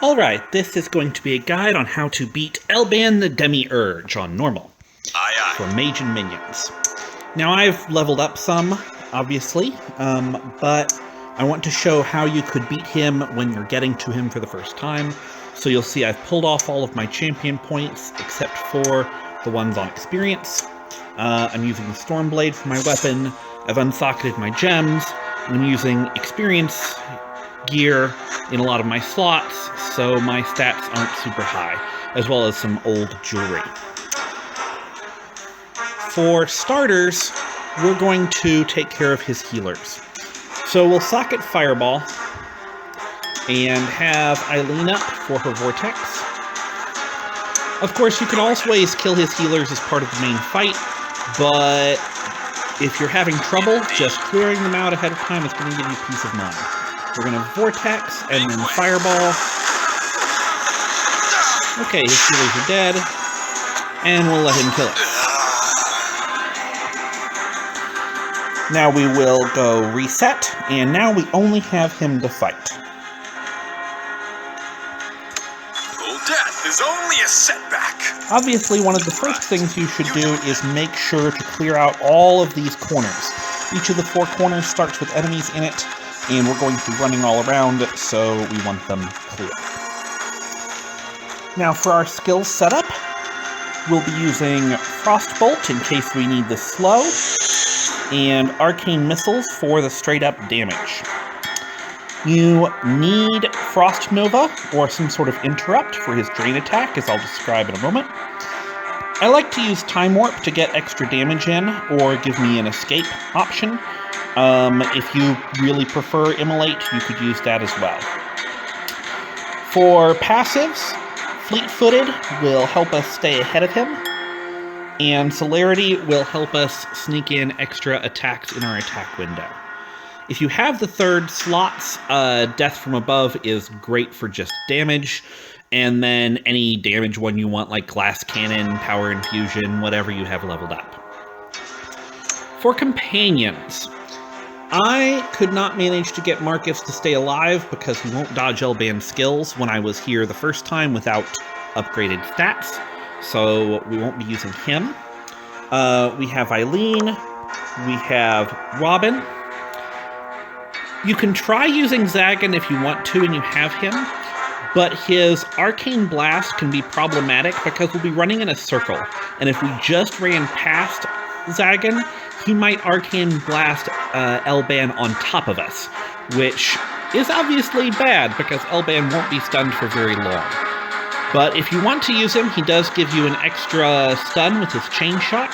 Alright, this is going to be a guide on how to beat Elban the Demiurge on normal. For Mage and minions. Now I've leveled up some, obviously, but I want to show how you could beat him when you're getting to him for the first time. So you'll see I've pulled off all of my champion points, except for the ones on experience. I'm using the Stormblade for my weapon, I've unsocketed my gems, and I'm using experience gear in a lot of my slots, so my stats aren't super high, as well as some old jewelry. For starters, we're going to take care of his healers. So we'll socket Fireball, and have Eileen up for her Vortex. Of course, you can always kill his healers as part of the main fight, but if you're having trouble, just clearing them out ahead of time is going to give you peace of mind. We're going to Vortex, and then Fireball. Okay, his healers are dead, and we'll let him kill it. Now we will go reset, and now we only have him to fight. Death is only a setback. Obviously, one of the first things you should do is make sure to clear out all of these corners. Each of the 4 corners starts with enemies in it, and we're going to be running all around, so we want them clear. Now for our skills setup, we'll be using Frostbolt in case we need the slow, and Arcane Missiles for the straight-up damage. You need Frost Nova, or some sort of interrupt for his drain attack, as I'll describe in a moment. I like to use Time Warp to get extra damage in, or give me an escape option. If you really prefer Immolate, you could use that as well. For passives, Fleet-Footed will help us stay ahead of him, and Celerity will help us sneak in extra attacks in our attack window. If you have the third slots, Death from Above is great for just damage, and then any damage one you want, like Glass Cannon, Power Infusion, whatever you have leveled up. For companions, I could not manage to get Marcus to stay alive because he won't dodge Elban's skills when I was here the first time without upgraded stats, so we won't be using him. We have Eileen, we have Robin. You can try using Zagan if you want to and you have him, but his Arcane Blast can be problematic because we'll be running in a circle, and if we just ran past Zagan, he might Arcane Blast Elban on top of us, which is obviously bad because Elban won't be stunned for very long. But if you want to use him, he does give you an extra stun with his Chain Shock.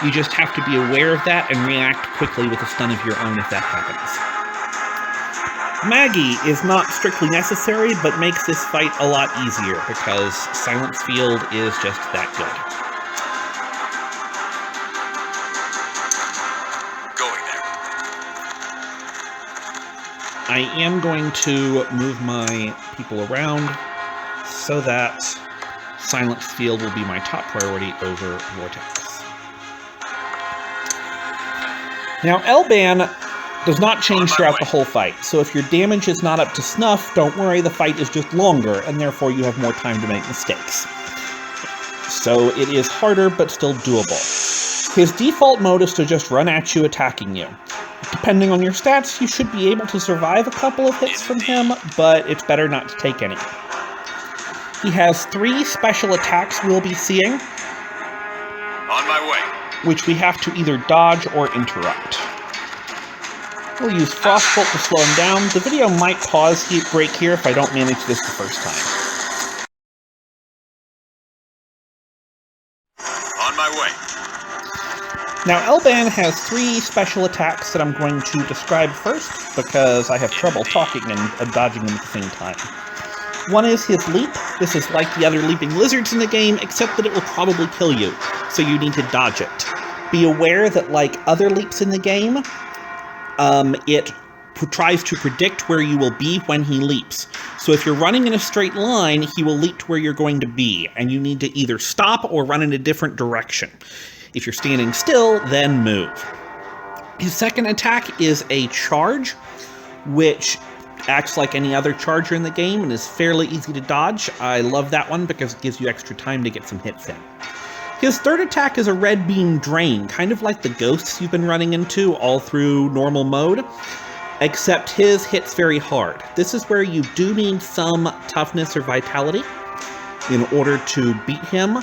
You just have to be aware of that and react quickly with a stun of your own if that happens. Maggie is not strictly necessary, but makes this fight a lot easier because Silence Field is just that good. I am going to move my people around so that Silence Field will be my top priority over Vortex. Now, Elban does not change throughout the whole fight, so if your damage is not up to snuff, don't worry, the fight is just longer, and therefore you have more time to make mistakes. So it is harder, but still doable. His default mode is to just run at you, attacking you. Depending on your stats, you should be able to survive a couple of hits from him, but it's better not to take any. He has 3 special attacks we'll be seeing, On my way. which we have to either dodge or interrupt. We'll use Frostbolt to slow him down. The video might pause break here if I don't manage this the first time. On my way. Now, Elban has 3 special attacks that I'm going to describe first, because I have trouble talking and dodging them at the same time. One is his Leap. This is like the other leaping lizards in the game, except that it will probably kill you, so you need to dodge it. Be aware that, like other leaps in the game, it tries to predict where you will be when he leaps. So if you're running in a straight line, he will leap to where you're going to be, and you need to either stop or run in a different direction. If you're standing still, then move. His second attack is a charge, which acts like any other charger in the game and is fairly easy to dodge. I love that one because it gives you extra time to get some hits in. His third attack is a red beam drain, kind of like the ghosts you've been running into all through normal mode, except his hits very hard. This is where you do need some toughness or vitality in order to beat him.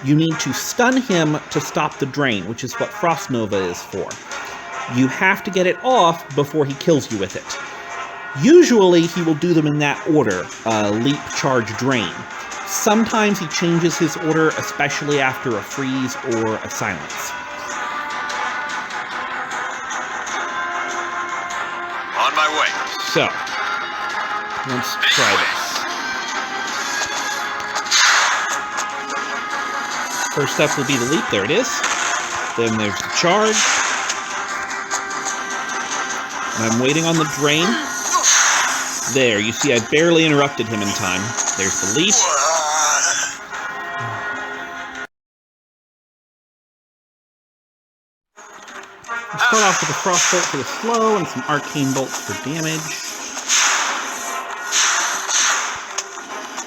You need to stun him to stop the drain, which is what Frost Nova is for. You have to get it off before he kills you with it. Usually he will do them in that order, leap, charge, drain. Sometimes he changes his order, especially after a freeze or a silence. On my way. So, let's try this. First up will be the leap, there it is. Then there's the charge. And I'm waiting on the drain. There, you see I barely interrupted him in time. There's the leap. Let's start off with a Frostbolt for the slow and some Arcane Bolts for damage.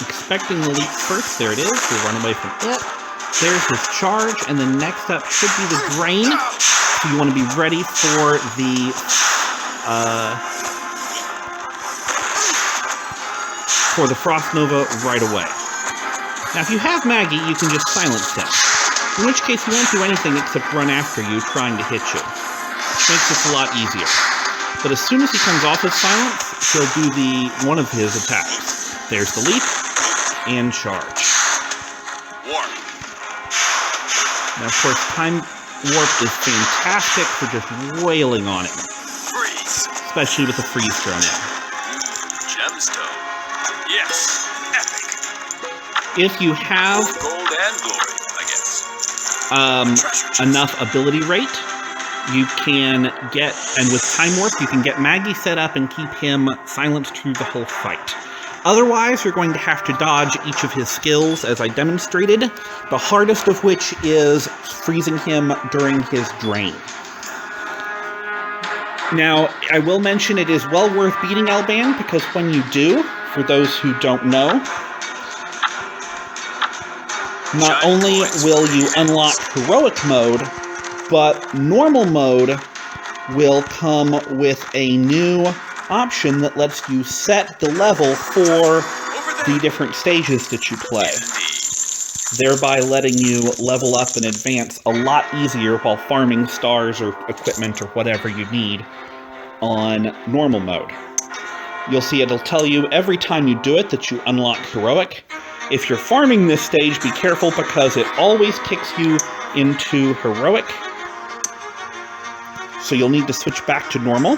Expecting the leap first, there it is. We'll run away from it. There's his charge, and then next up should be the drain. So you want to be ready for the Frost Nova right away. Now if you have Maggie, you can just silence him. In which case he won't do anything except run after you, trying to hit you. Which makes this a lot easier. But as soon as he comes off his silence, he'll do one of his attacks. There's the leap and charge. Warp. Now, of course, Time Warp is fantastic for just wailing on it. Freeze. Especially with the freeze thrown in. Gemstone. Yes. Epic. If you have Gold and glory, I guess. enough ability rate, you can get, and with Time Warp, you can get Maggie set up and keep him silenced through the whole fight. Otherwise, you're going to have to dodge each of his skills, as I demonstrated, the hardest of which is freezing him during his drain. Now, I will mention it is well worth beating Elban, because when you do, for those who don't know, not only will you unlock heroic mode, but normal mode will come with a new option that lets you set the level for the different stages that you play, thereby letting you level up and advance a lot easier while farming stars or equipment or whatever you need on normal mode. You'll see it'll tell you every time you do it that you unlock heroic. If you're farming this stage, be careful because it always kicks you into heroic. So you'll need to switch back to normal.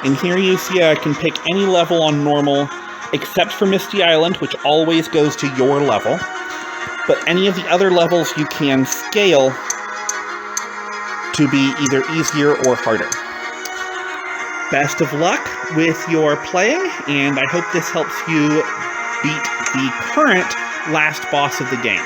And here you see I can pick any level on normal, except for Misty Island, which always goes to your level. But any of the other levels you can scale to be either easier or harder. Best of luck with your playing, and I hope this helps you beat the current last boss of the game.